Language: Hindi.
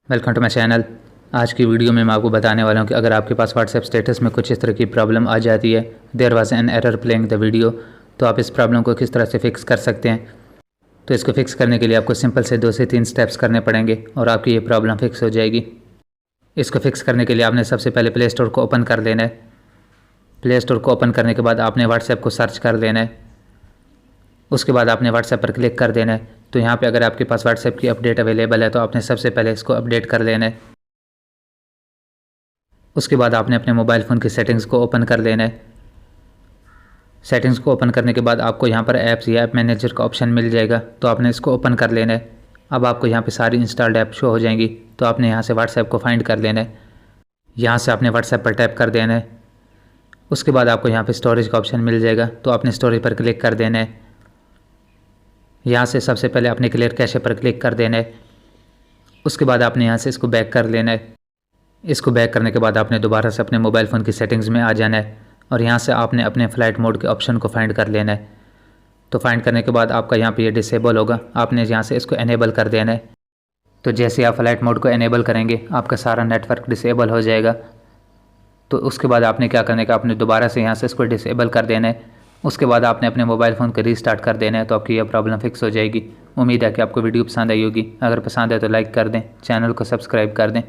Welcome to my channel. आज की वीडियो में मैं आपको बताने वाला हूं कि अगर आपके पास व्हाट्सएप स्टेटस में कुछ इस तरह की प्रॉब्लम आ जाती है, there was an error playing the video, तो आप इस प्रॉब्लम को किस तरह से फिक्स कर सकते हैं। तो इसको फिक्स करने के लिए आपको सिंपल से 2 से 3 स्टेप्स करने पड़ेंगे और आपकी ये प्रॉब्लम फिक्स हो जाएगी। इसको फिक्स करने के लिए आपने सबसे पहले प्ले स्टोर को ओपन कर लेना है। प्ले स्टोर को ओपन करने के बाद आपने व्हाट्सएप को सर्च कर लेना है। उसके बाद आपने व्हाट्सएप पर क्लिक कर देना है। तो यहाँ पे अगर आपके पास व्हाट्सएप की अपडेट अवेलेबल है तो आपने सबसे पहले इसको अपडेट कर लेना है। उसके बाद आपने अपने मोबाइल फ़ोन की सेटिंग्स को ओपन कर लेना है। सेटिंग्स को ओपन करने के बाद आपको यहाँ पर ऐप्स या ऐप मैनेजर का ऑप्शन मिल जाएगा, तो आपने इसको ओपन कर लेना है। अब आपको यहाँ पे सारी इंस्टॉल्ड ऐप शो हो जाएंगी, तो आपने यहाँ से व्हाट्सएप को फाइंड कर लेना है। यहाँ से आपने व्हाट्सएप पर टैप कर देना है। उसके बाद आपको यहाँ पे स्टोरेज का ऑप्शन मिल जाएगा, तो आपने स्टोरेज पर क्लिक कर देना है। यहाँ से सबसे पहले आपने क्लियर कैशे पर क्लिक कर देना है। उसके बाद आपने यहाँ से इसको बैक कर लेना है। इसको बैक करने के बाद आपने दोबारा से अपने मोबाइल फ़ोन की सेटिंग्स में आ जाना है और यहाँ से आपने अपने फ़्लाइट मोड के ऑप्शन को फाइंड कर लेना है। तो फाइंड करने के बाद आपका यहाँ पे ये डिसेबल होगा, आपने यहाँ से इसको इनेबल कर देना है। तो जैसे आप फ़्लाइट मोड को इनेबल करेंगे आपका सारा नेटवर्क डिसेबल हो जाएगा। तो उसके बाद आपने क्या करने का, आपने दोबारा से यहाँ से इसको डिसेबल कर देना है। उसके बाद आपने अपने मोबाइल फ़ोन को रीस्टार्ट कर देना है, तो आपकी यह प्रॉब्लम फिक्स हो जाएगी। उम्मीद है कि आपको वीडियो पसंद आई होगी। अगर पसंद है तो लाइक कर दें, चैनल को सब्सक्राइब कर दें।